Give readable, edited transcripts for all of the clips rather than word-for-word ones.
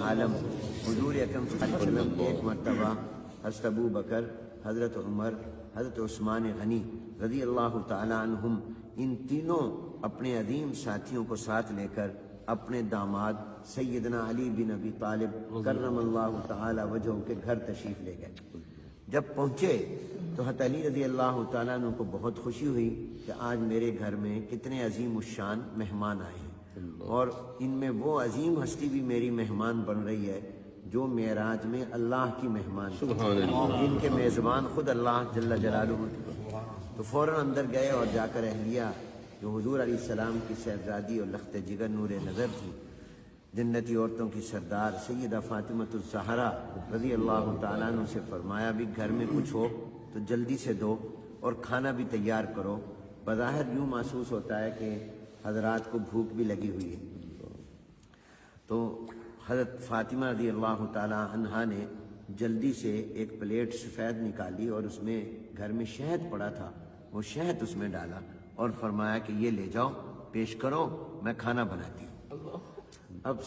عالم حضور اکرم صلی اللہ علیہ وسلم ایک مرتبہ حضرت ابو بکر، حضرت عمر، حضرت عثمان غنی رضی اللہ تعالی عنہم، ان تینوں اپنے عظیم ساتھیوں کو ساتھ لے کر اپنے داماد سیدنا علی بن ابی طالب کرم اللہ تعالی وجہہ کے گھر تشریف لے گئے۔ جب پہنچے تو حضرت علی رضی اللہ تعالیٰ عنہ کو بہت خوشی ہوئی کہ آج میرے گھر میں کتنے عظیم الشان مہمان آئے ہیں، اور ان میں وہ عظیم ہستی بھی میری مہمان بن رہی ہے جو معراج میں اللہ کی مہمان، ان کے میزبان خود اللہ جل جلالہ۔ تو فوراً اندر گئے اور جا کر اہلیہ جو حضور علیہ السلام کی صاحبزادی اور لخت جگر نور نظر تھی، جنتی عورتوں کی سردار سیدہ فاطمۃ الزہرا رضی اللہ تعالیٰ عنہ سے فرمایا بھی گھر میں کچھ ہو تو جلدی سے دو اور کھانا بھی تیار کرو۔ بظاہر یوں محسوس ہوتا ہے کہ حضرات کو بھوک بھی لگی ہوئی ہے۔ تو حضرت فاطمہ رضی اللہ تعالیٰ عنہا نے جلدی سے ایک پلیٹ سفید نکالی اور اس میں گھر میں شہد پڑا تھا، وہ شہد اس میں ڈالا اور فرمایا کہ یہ لے جاؤ، پیش کرو، میں کھانا بناتی ہوں۔ اب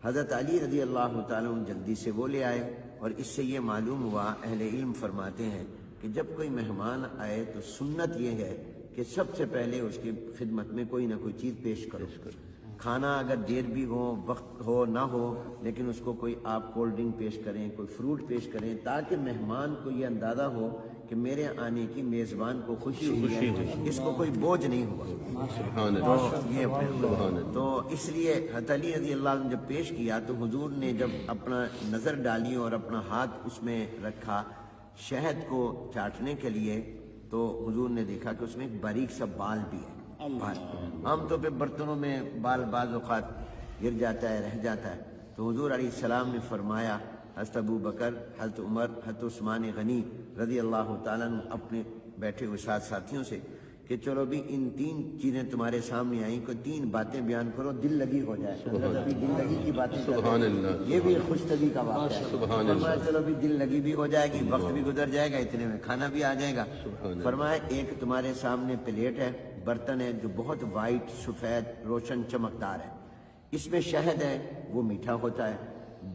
حضرت علی رضی اللہ تعالیٰ عنہ جلدی سے وہ لے آئے، اور اس سے یہ معلوم ہوا، اہل علم فرماتے ہیں کہ جب کوئی مہمان آئے تو سنت یہ ہے کہ سب سے پہلے اس کی خدمت میں کوئی نہ کوئی چیز پیش کرو۔ کھانا اگر دیر بھی ہو، وقت ہو نہ ہو، لیکن اس کو کوئی آپ کولڈ ڈرنک پیش کریں، کوئی فروٹ پیش کریں، تاکہ مہمان کو یہ اندازہ ہو کہ میرے آنے کی میزبان کو خوشی ہوئی ہے، اس کو کوئی بوجھ نہیں ہوا۔ تو اس لیے حضرت علی رضی اللہ عنہ جب پیش کیا تو حضور نے جب اپنا نظر ڈالی اور اپنا ہاتھ اس میں رکھا شہد کو چاٹنے کے لیے، تو حضور نے دیکھا کہ اس میں ایک باریک سا بال بھی ہے۔ عام طور پہ برتنوں میں بال بعض اوقات گر جاتا ہے، رہ جاتا ہے، تو حضور علیہ السلام نے فرمایا حضرت ابو بکر، حضرت عمر، حضرت عثمان غنی رضی اللہ تعالیٰ عنہ اپنے بیٹھے ہوئے ساتھ ساتھیوں سے کہ چلو بھی ان تین چیزیں تمہارے سامنے آئیں، کوئی تین باتیں بیان کرو، دل لگی ہو جائے۔ ابھی دل لگی کی باتیں یہ بھی خوش طبی کا واقعہ ہے۔ فرمایا چلو بھی دل لگی بھی ہو جائے گی، وقت بھی گزر جائے گا، اتنے میں کھانا بھی آ جائے گا۔ فرمایا ایک تمہارے سامنے پلیٹ ہے، برتن ہے جو بہت وائٹ، سفید، روشن، چمکدار ہے، اس میں شہد ہے، وہ میٹھا ہوتا ہے،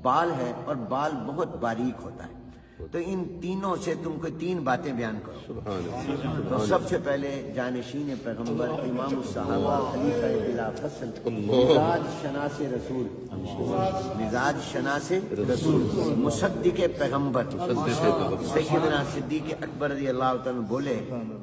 بال ہے اور بال بہت باریک ہوتا ہے، تو ان تینوں سے تم کو تین باتیں بیان کرو۔ تو سب سے پہلے جانشین پیغمبر، امام الصحابہ، خلیفہ بلا فصل، مزاج شناس رسول، مزاج شناس رسول، مصدق پیغمبر سیدنا صدیق اکبر رضی اللہ تعالیٰ بولے۔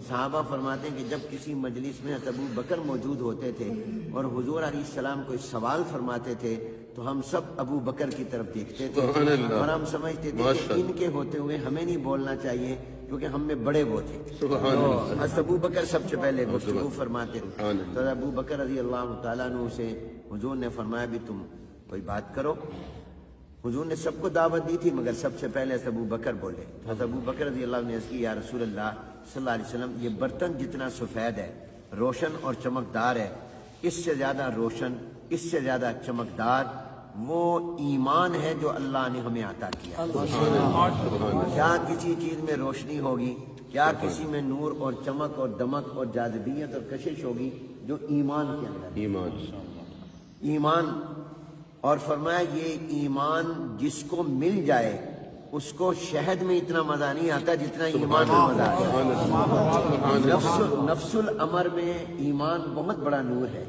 صحابہ فرماتے ہیں کہ جب کسی مجلس میں ابو بکر موجود ہوتے تھے اور حضور علیہ السلام کوئی سوال فرماتے تھے تو ہم سب ابو بکر کی طرف دیکھتے تھے اور ہم سمجھتے تھے کہ ان کے ہوتے ہوئے ہمیں نہیں بولنا چاہیے کیونکہ ہم میں بڑے وہ تھے۔ حضرت ابو بکر سب سے پہلے گفتگو فرماتے تھے، تو ابو بکر رضی اللہ تعالیٰ عنہ سے حضور نے فرمایا بھی تم کوئی بات کرو۔ حضور نے سب کو دعوت دی تھی مگر سب سے پہلے ابو بکر بولے۔ حضرت ابو بکر رضی اللہ عنہ نے عرض کی یا رسول اللہ صلی اللہ علیہ وسلم، یہ برتن جتنا سفید ہے، روشن اور چمکدار ہے، اس سے زیادہ روشن، اس سے زیادہ چمکدار وہ ایمان ہے جو اللہ نے ہمیں عطا کیا۔ کیا کسی چیز میں روشنی ہوگی، کیا کسی میں نور اور چمک اور دمک اور جاذبیت اور کشش ہوگی جو ایمان کے اندر ایمان۔ اور فرمایا یہ ایمان جس کو مل جائے اس کو شہد میں اتنا مزہ نہیں آتا جتنا ایمان میں مزہ آتا ہے۔ نفس الامر میں ایمان بہت بڑا نور ہے،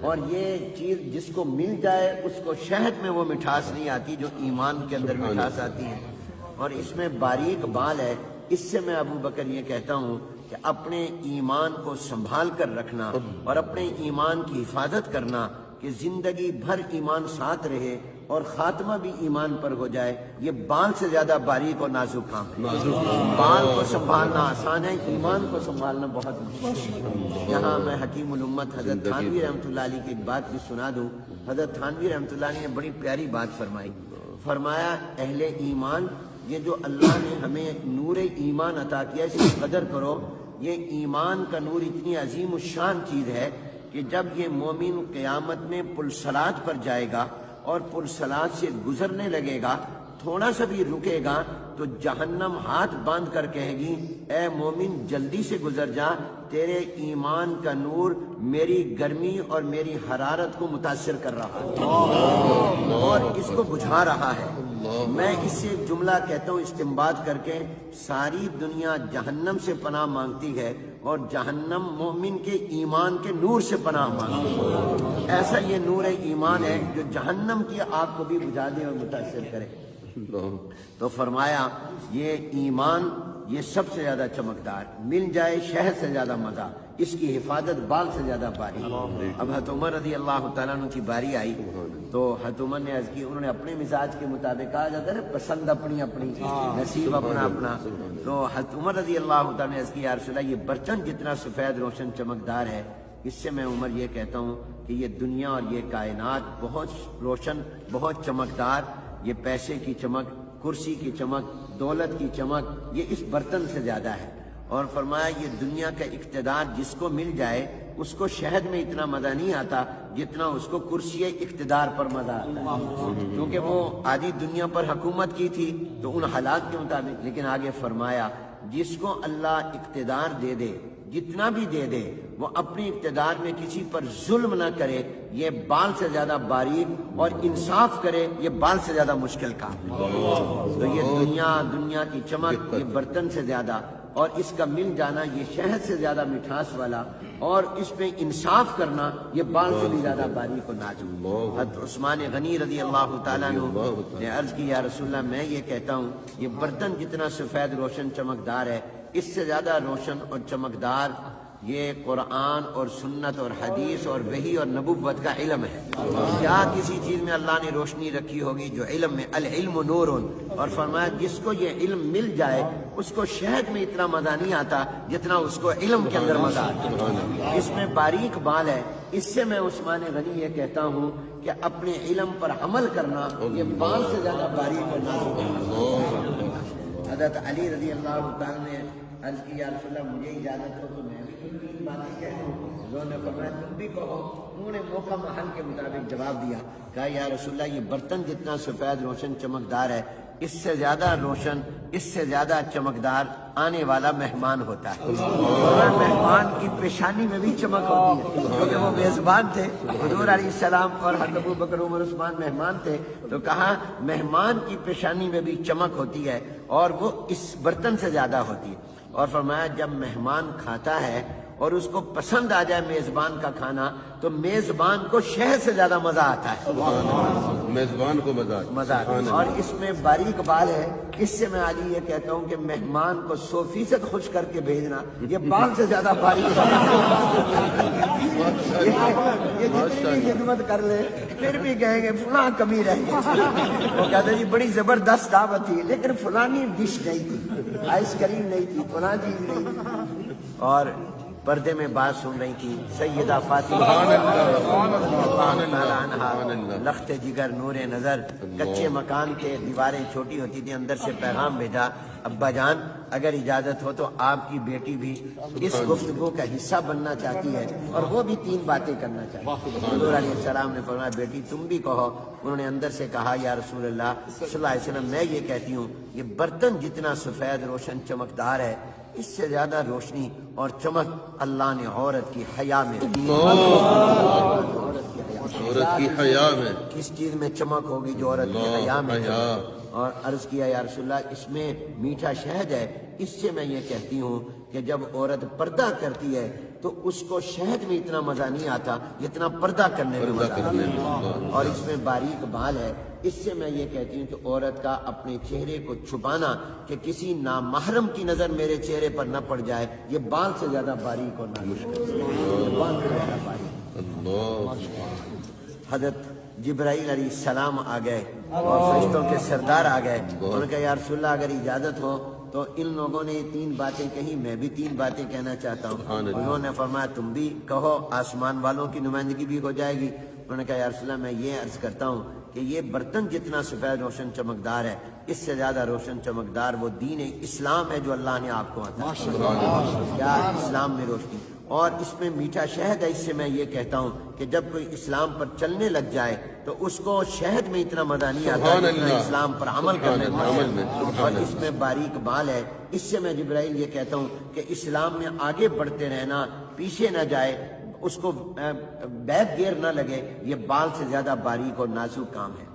اور یہ چیز جس کو مل جائے اس کو شہد میں وہ مٹھاس نہیں آتی جو ایمان کے اندر مٹھاس آتی ہے۔ اور اس میں باریک بال ہے، اس سے میں ابو بکر یہ کہتا ہوں کہ اپنے ایمان کو سنبھال کر رکھنا اور اپنے ایمان کی حفاظت کرنا کہ زندگی بھر ایمان ساتھ رہے اور خاتمہ بھی ایمان پر ہو جائے، یہ بال سے زیادہ باریک اور نازک کام ہے۔ بال کو سنبھالنا آسان ہے، ایمان کو سنبھالنا بہت مشکل ہے۔ یہاں میں حکیم الامت حضرت تھانوی رحمۃ اللہ علیہ کی ایک بات بھی سنا دوں۔ حضرت تھانوی رحمۃ اللہ علیہ نے بڑی پیاری بات فرمائی۔ فرمایا اہل ایمان، یہ جو اللہ نے ہمیں نور ایمان عطا کیا اس کی قدر کرو۔ یہ ایمان کا نور اتنی عظیم الشان چیز ہے کہ جب یہ مومن قیامت میں پل صراط پر جائے گا اور پل صراط سے گزرنے لگے گا تھوڑا سا بھی رکے گا تو جہنم ہاتھ باندھ کر کہے گی اے مومن جلدی سے گزر جا، تیرے ایمان کا نور میری گرمی اور میری حرارت کو متاثر کر رہا ہے اور اس کو بجھا رہا ہے۔ میں اس سے ایک جملہ کہتا ہوں استنباط کر کے، ساری دنیا جہنم سے پناہ مانگتی ہے اور جہنم مومن کے ایمان کے نور سے پناہ مانگتی ہے۔ ایسا یہ نور ایمان ہے جو جہنم کی آگ کو بھی بجھا دے اور متاثر کرے۔ تو فرمایا یہ ایمان یہ سب سے زیادہ چمکدار، مل جائے شہد سے زیادہ مزہ، اس کی حفاظت بال سے زیادہ باریک۔ اب حضرت عمر رضی اللہ تعالیٰ عنہ کی باری آئی تو حضرت عمر نے عرض کی، انہوں نے اپنے مزاج کے مطابق، کہا جاتا ہے پسند اپنی اپنی، نصیب اپنا اپنا، تو حضرت عمر رضی اللہ تعالیٰ نے عرض کی یا رسول اللہ یہ برتن جتنا سفید روشن چمکدار ہے، اس سے میں عمر یہ کہتا ہوں کہ یہ دنیا اور یہ کائنات بہت روشن، بہت چمکدار، یہ پیسے کی چمک، کرسی کی چمک، دولت کی چمک یہ اس برتن سے زیادہ ہے۔ اور فرمایا یہ دنیا کا اقتدار جس کو مل جائے اس کو شہد میں اتنا مزہ نہیں آتا جتنا اس کو کرسی اقتدار پر مزہ آتا ہے، کیونکہ وہ آدھی دنیا پر حکومت کی تھی تو ان حالات کے مطابق۔ لیکن آگے فرمایا جس کو اللہ اقتدار دے دے، جتنا بھی دے دے، وہ اپنی اقتدار میں کسی پر ظلم نہ کرے، یہ بال سے زیادہ باریک، اور انصاف کرے یہ بال سے زیادہ مشکل کام ہے۔ تو یہ دنیا کی چمک یہ برتن سے زیادہ، اور اس کا مل جانا یہ شہد سے زیادہ مٹھاس والا، اور اس میں انصاف کرنا یہ بال سے بھی زیادہ باریک و نازک۔ حضرت عثمان غنی رضی اللہ تعالیٰ عنہ نے عرض کی یا رسول اللہ میں یہ کہتا ہوں یہ برتن جتنا سفید روشن چمکدار ہے، اس سے زیادہ روشن اور چمکدار یہ قرآن اور سنت اور حدیث اور وحی اور نبوت کا علم ہے۔ کیا کسی چیز میں اللہ نے روشنی رکھی ہوگی جو علم میں، العلم نور، اور فرمایا جس کو یہ علم مل جائے اس کو شہد میں اتنا مزہ نہیں آتا جتنا اس کو علم کے اندر مزہ آتا۔ اس میں باریک بال ہے، اس سے میں عثمان غنی یہ کہتا ہوں کہ اپنے علم پر عمل کرنا یہ بال سے زیادہ باریک اور نازک ہے۔ حضرت علی رضی اللہ تعالیٰ نے عرض کی یا رسول اللہ مجھے اجازت ہو تو میں بھی تین باتیں کہہ دوں۔ انہوں نے فرمایا تم بھی کہو۔ انہوں نے موقع محل کے مطابق جواب دیا، کہا یا رسول اللہ یہ برتن جتنا سفید روشن چمکدار ہے، اس سے زیادہ روشن، اس سے زیادہ چمکدار آنے والا مہمان ہوتا ہے۔ اور مہمان کی پیشانی میں بھی چمک ہوتی ہے، کیونکہ وہ میزبان تھے، حضور علیہ السلام اور حضرت ابو بکر عمر عثمان مہمان تھے، تو کہا مہمان کی پیشانی میں بھی چمک ہوتی ہے اور وہ اس برتن سے زیادہ ہوتی ہے۔ اور فرمایا جب مہمان کھاتا ہے اور اس کو پسند آ جائے میزبان کا کھانا تو میزبان کو شہد سے زیادہ مزہ آتا ہے، میزبان کو مزہ آتا ہے۔ اور اس میں باریک بال ہے، اس سے میں آج یہ کہتا ہوں کہ مہمان کو 100% خوش کر کے بھیجنا یہ بال سے زیادہ باریک یہ جتنی خدمت کر لے پھر بھی کہیں گے فلاں کمی رہ گئی، وہ کہتے جی بڑی زبردست دعوت تھی لیکن فلانی ڈش نہیں تھی، آئس کریم نہیں تھی، فلاں چیز نہیں تھی۔ اور پردے میں بات سن رہی تھی سیدہ فاطمہ لخت جگر نور نظر، کچے مکان تھے، دیواریں چھوٹی ہوتی تھی، اندر سے پیغام بھیجا ابا جان اگر اجازت ہو تو آپ کی بیٹی بھی اس گفتگو کا حصہ بننا چاہتی ہے اور وہ بھی 3 باتیں کرنا چاہتی ہے۔ حضور علیہ السلام نے فرمایا بیٹی تم بھی کہو۔ انہوں نے اندر سے کہا یا رسول اللہ صلی اللہ علیہ وسلم میں یہ کہتی ہوں یہ برتن جتنا سفید روشن چمکدار ہے اس سے زیادہ روشنی اور چمک اللہ نے عورت کی حیا میں، عورت کی حیا میں، کس چیز میں چمک ہوگی جو عورت کی حیا میں۔ اور عرض کیا یا رسول اللہ اس میں میٹھا شہد ہے، اس سے میں یہ کہتی ہوں کہ جب عورت پردہ کرتی ہے تو اس کو شہد میں اتنا مزہ نہیں آتا جتنا پردہ کرنے میں مزہ آتا ہے۔ اور اس میں باریک بال ہے، اس سے میں یہ کہتی ہوں کہ عورت کا اپنے چہرے کو چھپانا کہ کسی نامحرم کی نظر میرے چہرے پر نہ پڑ جائے یہ بال سے زیادہ باریک اور حضرت جبرائیل علیہ السلام آ گئے اور فرشتوں کے سردار آ گئے، انہوں نے کہا یا رسول اللہ اگر اجازت ہو تو ان لوگوں نے 3 باتیں کہی، میں بھی 3 باتیں کہنا چاہتا ہوں۔ انہوں نے فرمایا تم بھی کہو، آسمان والوں کی نمائندگی بھی ہو جائے گی۔ انہوں نے کہا یا رسول اللہ میں یہ عرض کرتا ہوں کہ یہ برتن جتنا سفید روشن چمکدار ہے اس سے زیادہ روشن چمکدار وہ دین اسلام ہے جو اللہ نے آپ کو عطا کیا۔ کیا اسلام میں روشنی اور اس میں میٹھا شہد ہے، اس سے میں یہ کہتا ہوں کہ جب کوئی اسلام پر چلنے لگ جائے تو اس کو شہد میں اتنا مزہ نہیں آتا سبحان جتنا اللہ، اسلام پر عمل کرنے سبحان میں اللہ، ہے۔ سبحان اور اللہ۔ اس میں باریک بال ہے۔ اس سے میں جبرائیل یہ کہتا ہوں کہ اسلام میں آگے بڑھتے رہنا، پیچھے نہ جائے، اس کو بیک گیئر نہ لگے، یہ بال سے زیادہ باریک اور نازک کام ہے۔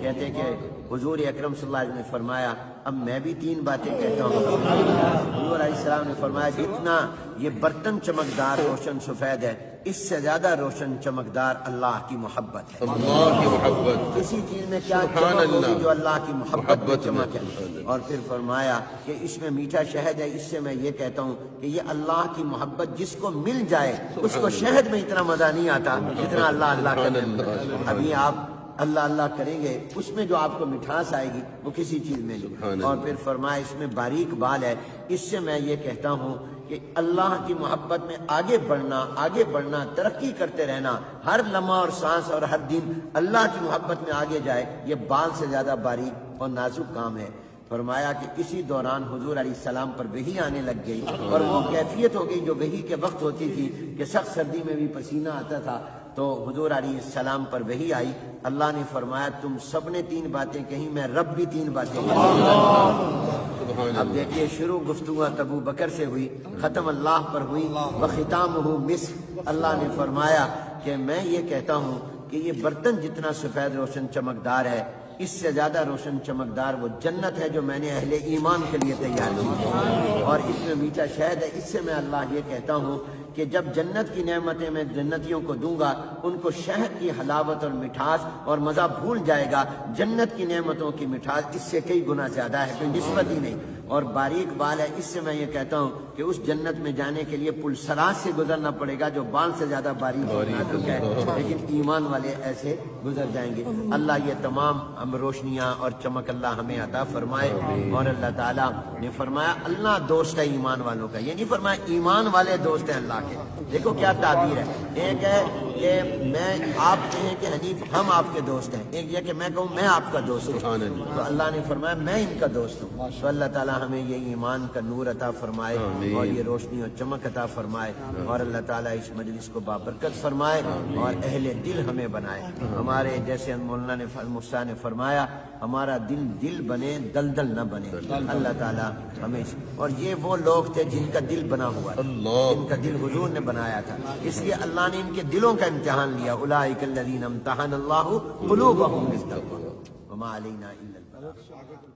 کہتے ہیں کہ حضور اکرم صلی اللہ علیہ وسلم نے فرمایا اب میں بھی 3 باتیں کہتا ہوں۔ حضور علیہ السلام نے فرمایا جتنا یہ برتن چمکدار روشن سفید ہے، اس سے زیادہ روشن چمکدار اللہ کی محبت ہے۔ اللہ کی محبت، کسی چیز میں کیا سبحان چمک ہوگی اللہ، جو اللہ کی محبت میں محبت چمک میں، ہے۔ اور پھر فرمایا کہ اس میں میٹھا شہد ہے، اس سے میں یہ کہتا ہوں کہ یہ اللہ کی محبت جس کو مل جائے اس کو شہد میں اتنا مزہ نہیں آتا جتنا اللہ اللہ کرنے میں۔ ابھی آپ اللہ اللہ کریں گے، اس میں جو آپ کو مٹھاس آئے گی وہ کسی چیز میں نہیں۔ اور پھر فرمایا اس میں باریک بال ہے، اس سے میں یہ کہتا ہوں کہ اللہ کی محبت میں آگے بڑھنا، ترقی کرتے رہنا، ہر لمحہ اور سانس اور ہر دن اللہ کی محبت میں آگے جائے، یہ بال سے زیادہ باریک اور نازک کام ہے۔ فرمایا کہ کسی دوران حضور علیہ السلام پر وحی آنے لگ گئی، اور وہ کیفیت ہو گئی جو وحی کے وقت ہوتی تھی کہ سخت سردی میں بھی پسینہ آتا تھا۔ تو حضور علیہ السلام پر وحی آئی، اللہ نے فرمایا تم سب نے 3 باتیں کہیں، میں رب بھی 3 باتیں کہیں۔ اب دیکھیے شروع گفتگو ابو بکر سے ہوئی، ختم اللہ پر ہوئی، وختامہ مسک۔ اللہ نے فرمایا کہ میں یہ کہتا ہوں کہ یہ برتن جتنا سفید روشن چمکدار ہے، اس سے زیادہ روشن چمکدار وہ جنت ہے جو میں نے اہل ایمان کے لیے تیار کی ہے، اور اس میں میٹھا شہد ہے۔ اس سے میں اللہ یہ کہتا ہوں کہ جب جنت کی نعمتیں میں جنتیوں کو دوں گا، ان کو شہد کی حلاوت اور مٹھاس اور مزہ بھول جائے گا۔ جنت کی نعمتوں کی مٹھاس اس سے کئی گنا زیادہ ہے، کوئی نسبت ہی نہیں۔ اور باریک بال ہے، اس سے میں یہ کہتا ہوں کہ اس جنت میں جانے کے لیے پل صراط سے گزرنا پڑے گا جو بال سے زیادہ باریک اور نازک ہے، لیکن ایمان والے ایسے گزر جائیں گے۔ اللہ یہ تمام ہم روشنیاں اور چمک اللہ ہمیں عطا فرمائے۔ اور اللہ تعالیٰ نے فرمایا اللہ دوست ہے ایمان والوں کا، یہ نہیں فرمایا ایمان والے دوست ہیں اللہ کے۔ دیکھو کیا تعبیر ہے، ایک ہے کہ میں آپ کہیں کہ حنیف ہم آپ کے دوست ہیں، ایک یہ کہ میں کہوں میں آپ کا دوست ہوں۔ تو اللہ نے فرمایا میں ان کا دوست ہوں۔ تو اللہ تعالیٰ ہمیں یہ ایمان کا نور عطا فرمائے اور یہ روشنی اور چمک عطا فرمائے، اور اللہ تعالیٰ اس مجلس کو بابرکت فرمائے اور اہل دل ہمیں بنائے۔ ہمارے جیسے مولانا مفتی نے فرمایا ہمارا دل بنے، دلدل نہ بنے۔ اللہ تعالیٰ ہمیں، اور یہ وہ لوگ تھے جن کا دل بنا ہوا تھا، جن کا دل حضور نے بنایا تھا، اس لیے اللہ نے ان کے دلوں کا امتحان لیا۔ اولئک الذین امتحن اللہ قلوبہم بالتقوی وما علینا الا البلاغ۔